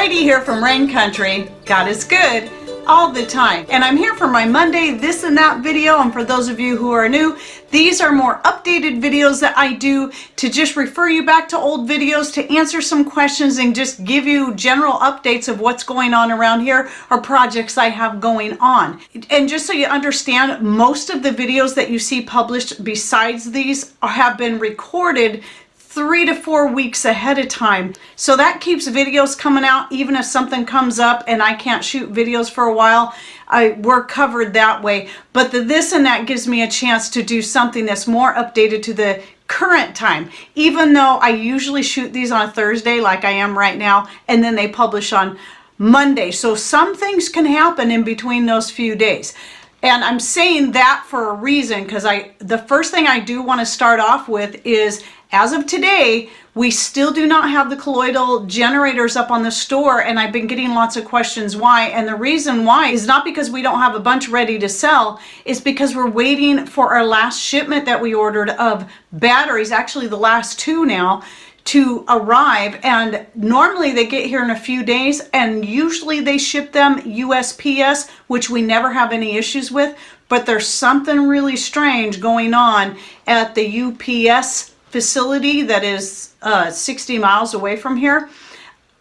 Heidi here from Rain Country. God is good all the time. And I'm here for my Monday this and that video. And for those of you who are new, these are more updated videos that I do to just refer you back to old videos to answer some questions and just give you general updates of what's going on around here or projects I have going on. And just so you understand, most of the videos that you see published besides these have been recorded 3 to 4 weeks ahead of time. So that keeps videos coming out even if something comes up and I can't shoot videos for a while. We're covered that way. But the this and that gives me a chance to do something that's more updated to the current time. Even though I usually shoot these on a Thursday like I am right now, and then they publish on Monday. So some things can happen in between those few days. And I'm saying that for a reason, because the first thing I do want to start off with is, as of today, we still do not have the colloidal generators up on the store, and I've been getting lots of questions why. And the reason why is not because we don't have a bunch ready to sell, it's because we're waiting for our last shipment that we ordered of batteries, actually the last 2 now, to arrive. And normally they get here in a few days, and usually they ship them USPS, which we never have any issues with. But there's something really strange going on at the UPS facility that is 60 miles away from here.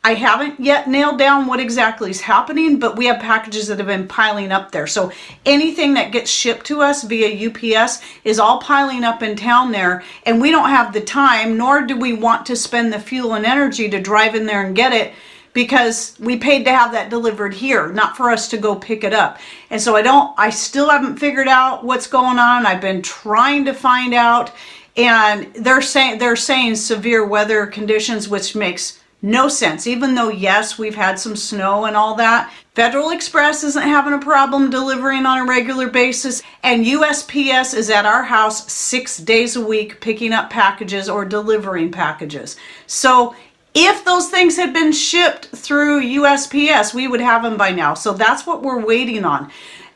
I haven't yet nailed down what exactly is happening, but we have packages that have been piling up there. So anything that gets shipped to us via UPS is all piling up in town there, and we don't have the time, nor do we want to spend the fuel and energy to drive in there and get it, because we paid to have that delivered here, not for us to go pick it up. And so I still haven't figured out what's going on. I've been trying to find out, and they're saying severe weather conditions, which makes no sense. Even though, yes, we've had some snow and all that, Federal Express isn't having a problem delivering on a regular basis, and USPS is at our house 6 days a week picking up packages or delivering packages. So if those things had been shipped through USPS, we would have them by now. So that's what we're waiting on.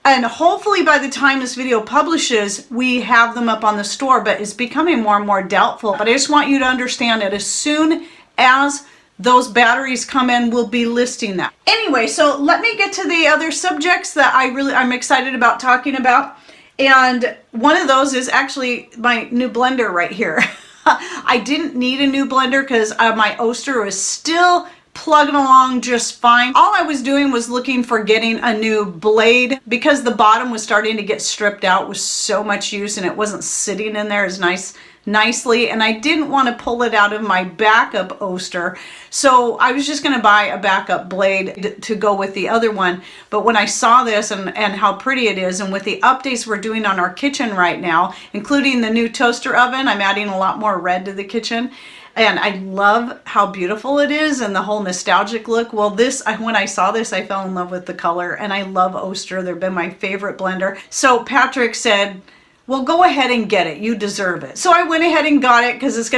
And hopefully by the time this video publishes, we have them up on the store, but it's becoming more and more doubtful. But I just want you to understand that as soon as those batteries come in, we'll be listing that. Anyway, so let me get to the other subjects that I'm excited about talking about. And one of those is actually my new blender right here. I didn't need a new blender because my Oster was still plugging along just fine. All I was doing was looking for getting a new blade because the bottom was starting to get stripped out with so much use, and it wasn't sitting in there as nicely, and I didn't want to pull it out of my backup Oster, so I was just going to buy a backup blade to go with the other one. But when I saw this and how pretty it is, and with the updates we're doing on our kitchen right now, including the new toaster oven, I'm adding a lot more red to the kitchen, and I love how beautiful it is and the whole nostalgic look. Well, when I saw this, I fell in love with the color, and I love Oster. They've been my favorite blender. So Patrick said, well, go ahead and get it. You deserve it. So I went ahead and got it because it's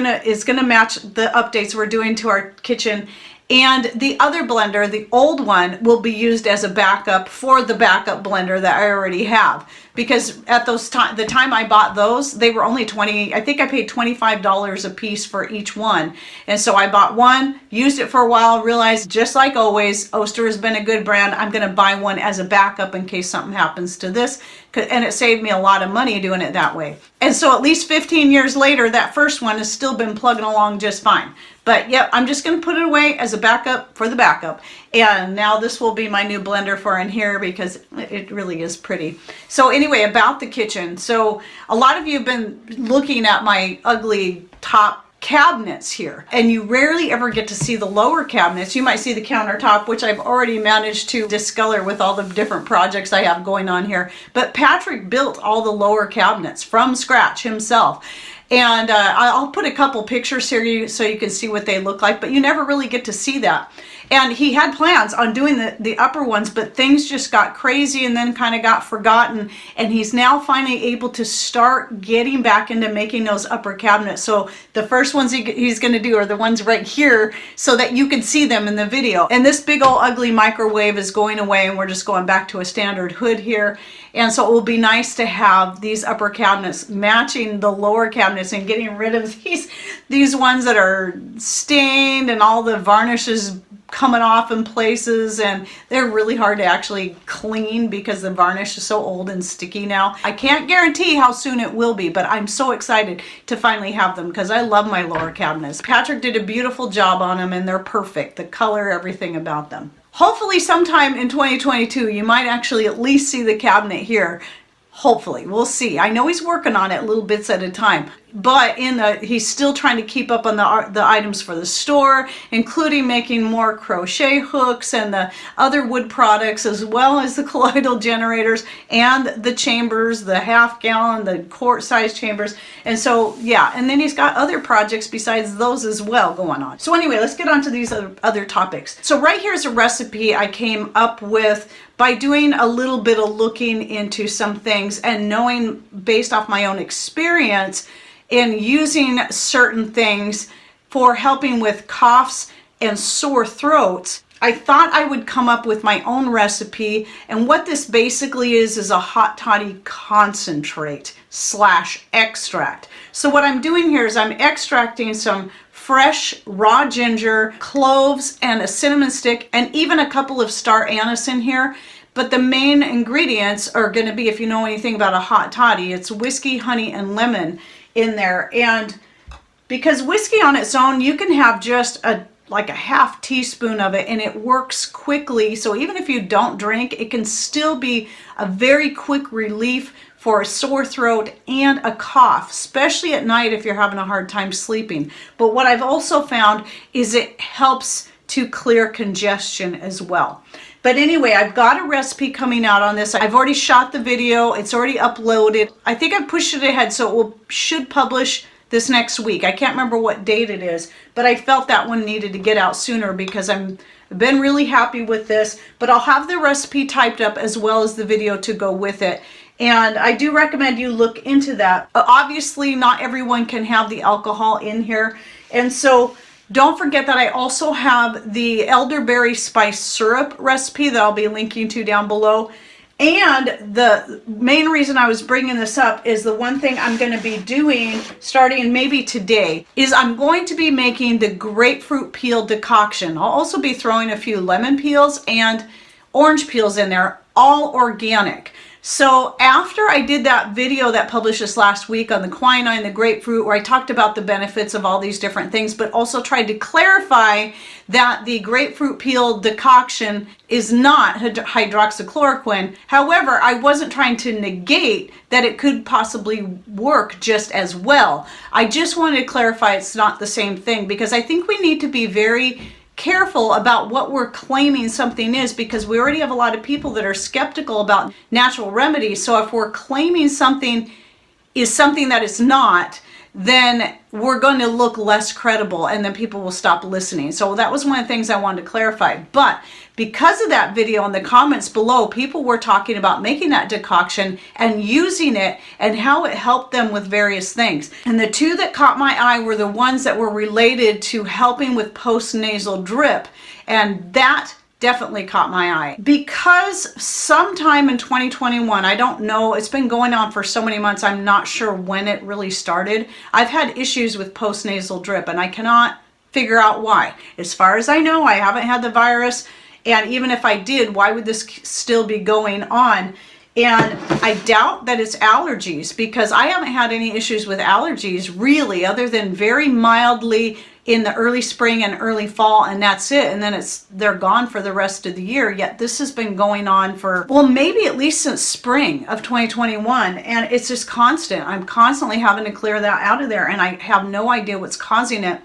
gonna match the updates we're doing to our kitchen. And the other blender, the old one, will be used as a backup for the backup blender that I already have. Because at the time I bought those, they were only I think I paid $25 a piece for each one. And so I bought one, used it for a while, realized just like always, Oster has been a good brand. I'm gonna buy one as a backup in case something happens to this. And it saved me a lot of money doing it that way. And so at least 15 years later, that first one has still been plugging along just fine. But yep, I'm just going to put it away as a backup for the backup. And now this will be my new blender for in here because it really is pretty. So anyway, about the kitchen. So a lot of you have been looking at my ugly top cabinets here, and you rarely ever get to see the lower cabinets. You might see the countertop, which I've already managed to discolor with all the different projects I have going on here. But Patrick built all the lower cabinets from scratch himself. And I'll put a couple pictures here so you can see what they look like, but you never really get to see that. And he had plans on doing the upper ones, but things just got crazy and then kind of got forgotten. And he's now finally able to start getting back into making those upper cabinets. So the first ones he's going to do are the ones right here so that you can see them in the video. And this big old ugly microwave is going away, and we're just going back to a standard hood here. And so it will be nice to have these upper cabinets matching the lower cabinets and getting rid of these ones that are stained and all the varnish is coming off in places, and they're really hard to actually clean because the varnish is so old and sticky now. I can't guarantee how soon it will be, but I'm so excited to finally have them because I love my lower cabinets. Patrick did a beautiful job on them and they're perfect. The color, everything about them. Hopefully sometime in 2022 you might actually at least see the cabinet here. Hopefully, we'll see. I know he's working on it little bits at a time, but he's still trying to keep up on the items for the store, including making more crochet hooks and the other wood products, as well as the colloidal generators and the chambers, the half-gallon, the quart-size chambers. And so, yeah, and then he's got other projects besides those as well going on. So anyway, let's get on to these other topics. So right here's a recipe I came up with by doing a little bit of looking into some things and knowing based off my own experience in using certain things for helping with coughs and sore throats. I thought I would come up with my own recipe, and what this basically is a hot toddy concentrate / extract. So what I'm doing here is I'm extracting some fresh raw ginger, cloves, and a cinnamon stick, and even a couple of star anise in here. But the main ingredients are going to be, if you know anything about a hot toddy, it's whiskey, honey, and lemon in there. And because whiskey on its own, you can have just like a half teaspoon of it and it works quickly. So even if you don't drink, it can still be a very quick relief for a sore throat and a cough, especially at night if you're having a hard time sleeping. But what I've also found is it helps to clear congestion as well. But anyway, I've got a recipe coming out on this. I've already shot the video. It's already uploaded. I think I've pushed it ahead, so it should publish this next week. I can't remember what date it is, but I felt that one needed to get out sooner because I've been really happy with this. But I'll have the recipe typed up as well as the video to go with it. And I do recommend you look into that. Obviously, not everyone can have the alcohol in here. And so don't forget that I also have the elderberry spice syrup recipe that I'll be linking to down below. And the main reason I was bringing this up is the one thing I'm going to be doing starting maybe today is I'm going to be making the grapefruit peel decoction. I'll also be throwing a few lemon peels and orange peels in there, all organic. So after I did that video that published this last week on the quinine, the grapefruit, where I talked about the benefits of all these different things, but also tried to clarify that the grapefruit peel decoction is not hydroxychloroquine. However, I wasn't trying to negate that it could possibly work just as well. I just wanted to clarify it's not the same thing, because I think we need to be very careful about what we're claiming something is, because we already have a lot of people that are skeptical about natural remedies. So if we're claiming something is something that it's not, then we're going to look less credible and then people will stop listening. So that was one of the things I wanted to clarify. But because of that video in the comments below, people were talking about making that decoction and using it and how it helped them with various things. And the two that caught my eye were the ones that were related to helping with post-nasal drip. And that definitely caught my eye, because sometime in 2021, I don't know, it's been going on for so many months, I'm not sure when it really started. I've had issues with post-nasal drip and I cannot figure out why. As far as I know, I haven't had the virus, and even if I did, why would this still be going on? And I doubt that it's allergies, because I haven't had any issues with allergies really, other than very mildly in the early spring and early fall, and that's it. And then they're gone for the rest of the year. Yet this has been going on for, well, maybe at least since spring of 2021. And it's just constant. I'm constantly having to clear that out of there, and I have no idea what's causing it.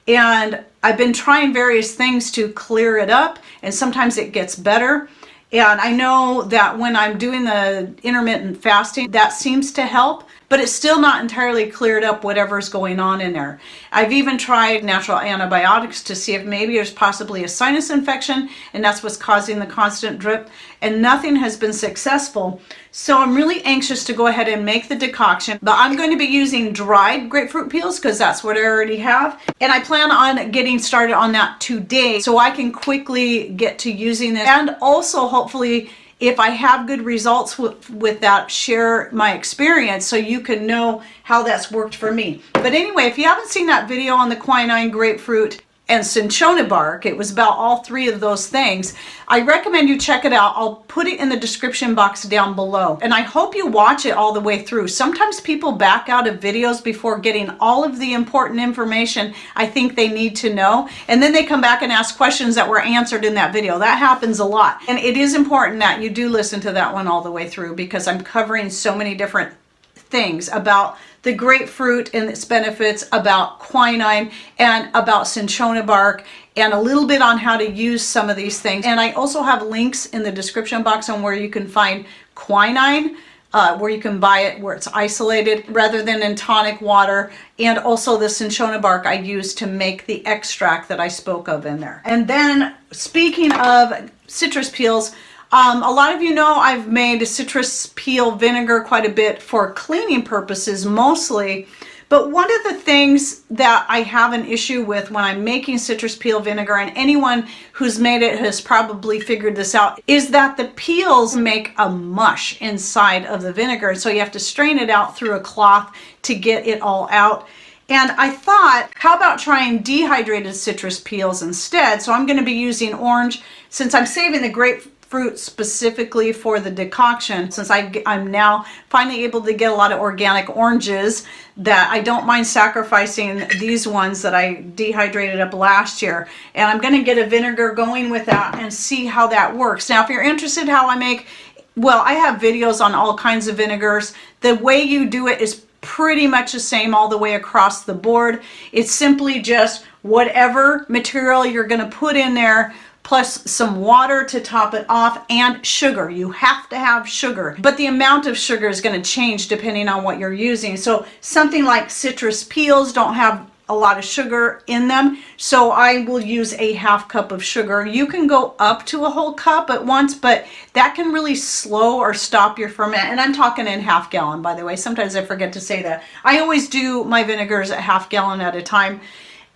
And I've been trying various things to clear it up, and sometimes it gets better. And I know that when I'm doing the intermittent fasting, that seems to help, but it's still not entirely cleared up whatever's going on in there. I've even tried natural antibiotics to see if maybe there's possibly a sinus infection and that's what's causing the constant drip, and nothing has been successful. So I'm really anxious to go ahead and make the decoction, but I'm going to be using dried grapefruit peels because that's what I already have. And I plan on getting started on that today so I can quickly get to using this, and also hopefully, if I have good results with that, share my experience so you can know how that's worked for me. But anyway, if you haven't seen that video on the quinine grapefruit, and cinchona bark. It was about all three of those things. I recommend you check it out. I'll put it in the description box down below. And I hope you watch it all the way through. Sometimes people back out of videos before getting all of the important information I think they need to know. And then they come back and ask questions that were answered in that video. That happens a lot. And it is important that you do listen to that one all the way through, because I'm covering so many different things about the grapefruit and its benefits, about quinine, and about cinchona bark, and a little bit on how to use some of these things. And I also have links in the description box on where you can find quinine, where you can buy it where it's isolated rather than in tonic water, and also the cinchona bark I use to make the extract that I spoke of in there. And then speaking of citrus peels, a lot of you know I've made citrus peel vinegar quite a bit for cleaning purposes mostly, but one of the things that I have an issue with when I'm making citrus peel vinegar, and anyone who's made it has probably figured this out, is that the peels make a mush inside of the vinegar, so you have to strain it out through a cloth to get it all out. And I thought, how about trying dehydrated citrus peels instead? So I'm going to be using orange, since I'm saving the grapefruit specifically for the decoction, since I'm now finally able to get a lot of organic oranges, that I don't mind sacrificing these ones that I dehydrated up last year. And I'm going to get a vinegar going with that and see how that works. Now, if you're interested how I make, well, I have videos on all kinds of vinegars. The way you do it is pretty much the same all the way across the board. It's simply just whatever material you're going to put in there, plus some water to top it off, and sugar. You have to have sugar, but the amount of sugar is going to change depending on what you're using. So something like citrus peels don't have a lot of sugar in them, so I will use a half cup of sugar. You can go up to a whole cup at once, but that can really slow or stop your ferment. And I'm talking in half gallon, by the way. Sometimes I forget to say that. I always do my vinegars at half gallon at a time.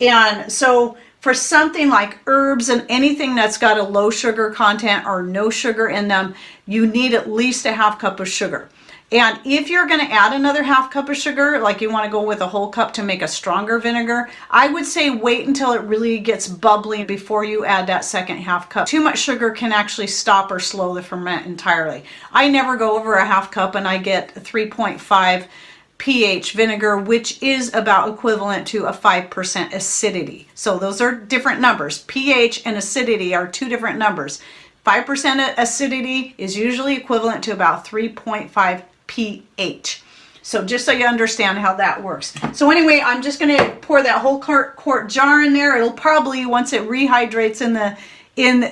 And so for something like herbs and anything that's got a low sugar content or no sugar in them, you need at least a half cup of sugar. And if you're going to add another half cup of sugar, like you want to go with a whole cup to make a stronger vinegar, I would say wait until it really gets bubbly before you add that second half cup. Too much sugar can actually stop or slow the ferment entirely. I never go over a half cup, and I get 3.5 pH vinegar, which is about equivalent to a 5% acidity. So those are different numbers. pH and acidity are two different numbers. 5% acidity is usually equivalent to about 3.5 pH. So just so you understand how that works. So anyway, I'm just going to pour that whole quart jar in there. It'll probably, once it rehydrates in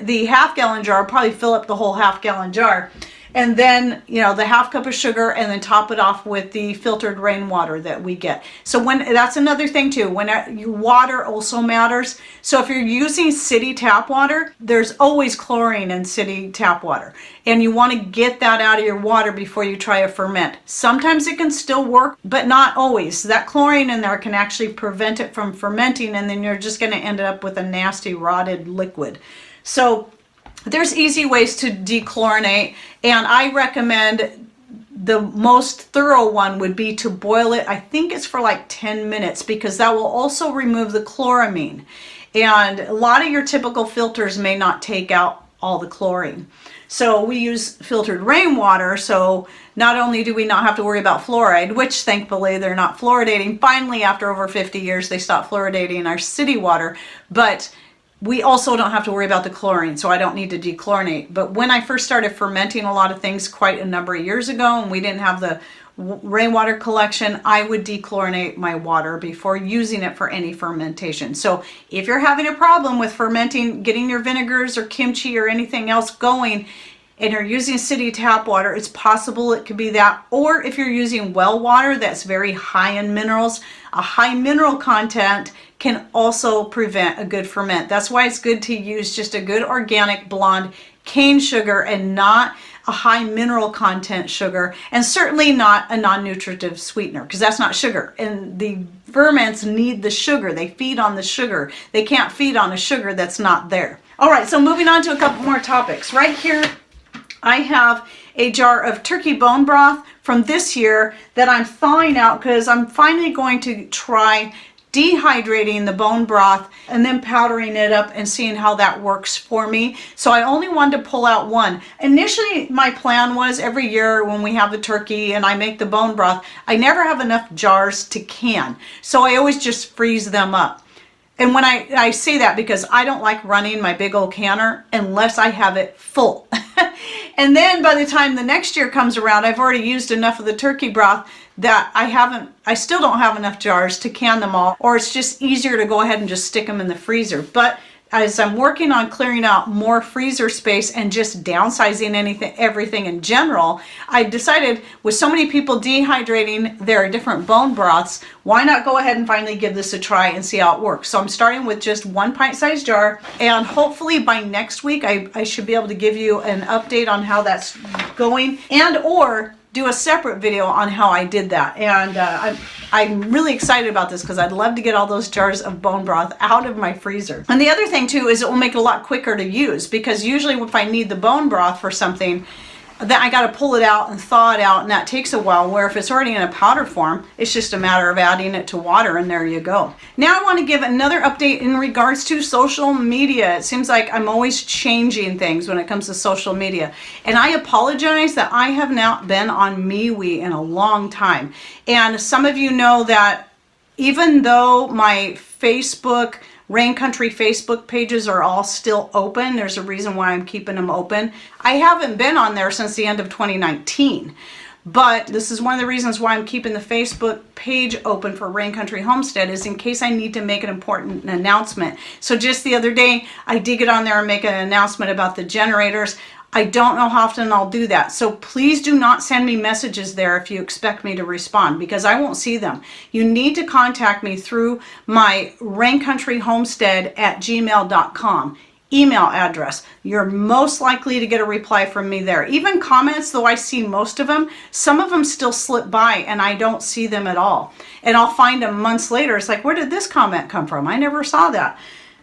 the half gallon jar, probably fill up the whole half gallon jar. And then, you know, the half cup of sugar, and then top it off with the filtered rainwater that we get. So that's another thing too, when your water also matters. So if you're using city tap water, there's always chlorine in city tap water, and you want to get that out of your water before you try a ferment. Sometimes it can still work, but not always. That chlorine in there can actually prevent it from fermenting, and then you're just going to end up with a nasty rotted liquid. So there's easy ways to dechlorinate, and I recommend the most thorough one would be to boil it. I think it's for like 10 minutes, because that will also remove the chloramine. And a lot of your typical filters may not take out all the chlorine. So we use filtered rainwater, so not only do we not have to worry about fluoride, which thankfully they're not fluoridating. Finally, after over 50 years, they stopped fluoridating our city water, but we also don't have to worry about the chlorine, so I don't need to dechlorinate. But when I first started fermenting a lot of things quite a number of years ago, and we didn't have the rainwater collection, I would dechlorinate my water before using it for any fermentation. So if you're having a problem with fermenting, getting your vinegars or kimchi or anything else going, and you're using city tap water, it's possible it could be that. Or if you're using well water that's very high in minerals, a high mineral content can also prevent a good ferment. That's why it's good to use just a good organic blonde cane sugar, and not a high mineral content sugar, and certainly not a non-nutritive sweetener, because that's not sugar. And the ferments need the sugar. They feed on the sugar. They can't feed on a sugar that's not there. All right, so moving on to a couple more topics. Right here, I have a jar of turkey bone broth from this year that I'm thawing out, because I'm finally going to try dehydrating the bone broth and then powdering it up and seeing how that works for me. So I only wanted to pull out one. Initially, my plan was every year when we have the turkey and I make the bone broth, I never have enough jars to can. So I always just freeze them up. And when I say that because I don't like running my big old canner unless I have it full. And then by the time the next year comes around, I've already used enough of the turkey broth that I still don't have enough jars to can them all, or it's just easier to go ahead and just stick them in the freezer. But as I'm working on clearing out more freezer space and just downsizing everything in general, I decided with so many people dehydrating their different bone broths, why not go ahead and finally give this a try and see how it works. So I'm starting with just 1 pint-sized jar, and hopefully by next week I should be able to give you an update on how that's going, and or do a separate video on how I did that. And I'm really excited about this because I'd love to get all those jars of bone broth out of my freezer. And the other thing too is it will make it a lot quicker to use, because usually if I need the bone broth for something, then I got to pull it out and thaw it out, and that takes a while, where if it's already in a powder form, it's just a matter of adding it to water and there you go. Now I want to give another update in regards to social media. It seems like I'm always changing things when it comes to social media, and I apologize that I have not been on MeWe in a long time. And some of you know that even though my Facebook Rain Country Facebook pages are all still open, there's a reason why I'm keeping them open. I haven't been on there since the end of 2019. But this is one of the reasons why I'm keeping the Facebook page open for Rain Country Homestead, is in case I need to make an important announcement. So just the other day, I did get on there and make an announcement about the generators. I don't know how often I'll do that. So please do not send me messages there if you expect me to respond, because I won't see them. You need to contact me through my raincountryhomestead@gmail.com email address. You're most likely to get a reply from me there. Even comments, though I see most of them, some of them still slip by and I don't see them at all. And I'll find them months later. It's like, where did this comment come from? I never saw that.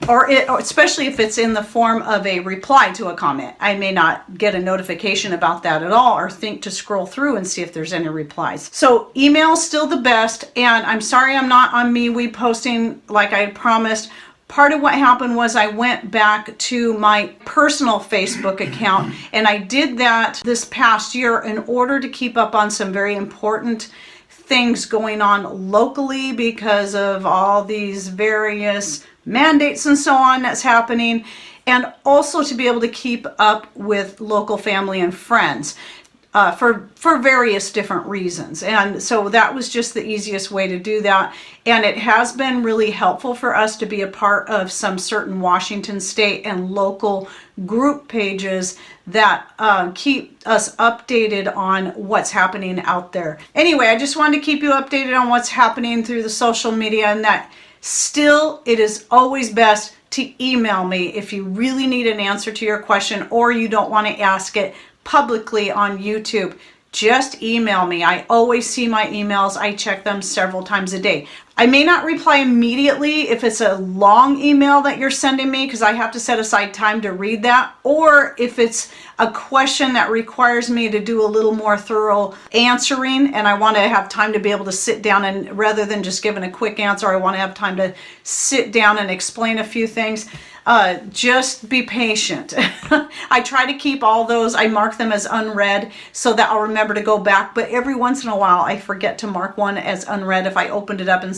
Or especially if it's in the form of a reply to a comment. I may not get a notification about that at all, or think to scroll through and see if there's any replies. So email's still the best, and I'm sorry I'm not on MeWe posting like I had promised. Part of what happened was I went back to my personal Facebook account, and I did that this past year in order to keep up on some very important things going on locally because of all these various mandates and so on that's happening, and also to be able to keep up with local family and friends for various different reasons. And so that was just the easiest way to do that, and it has been really helpful for us to be a part of some certain Washington state and local group pages that keep us updated on what's happening out there. Anyway, I just wanted to keep you updated on what's happening through the social media, and that still, it is always best to email me if you really need an answer to your question, or you don't want to ask it publicly on YouTube. Just email me. I always see my emails. I check them several times a day. I may not reply immediately if it's a long email that you're sending me, because I have to set aside time to read that, or if it's a question that requires me to do a little more thorough answering and I want to have time to be able to sit down, and rather than just giving a quick answer, I want to have time to sit down and explain a few things. Just be patient. I try to keep all those, I mark them as unread so that I'll remember to go back, but every once in a while I forget to mark one as unread if I opened it up and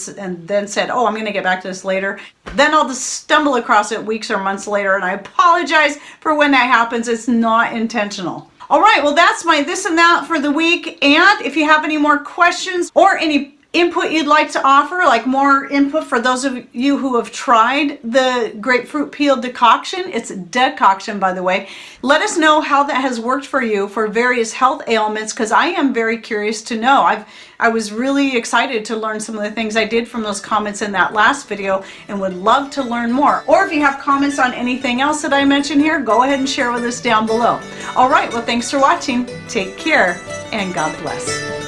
then said, oh, I'm going to get back to this later. Then I'll just stumble across it weeks or months later, and I apologize for when that happens. It's not intentional. All right, well, that's my this and that for the week. And if you have any more questions or any input you'd like to offer, like more input for those of you who have tried the grapefruit peel decoction, it's a decoction, by the way, let us know how that has worked for you for various health ailments, because I am very curious to know. I was really excited to learn some of the things I did from those comments in that last video, and would love to learn more. Or if you have comments on anything else that I mentioned here, go ahead and share with us down below. All right, well, thanks for watching. Take care, and God bless.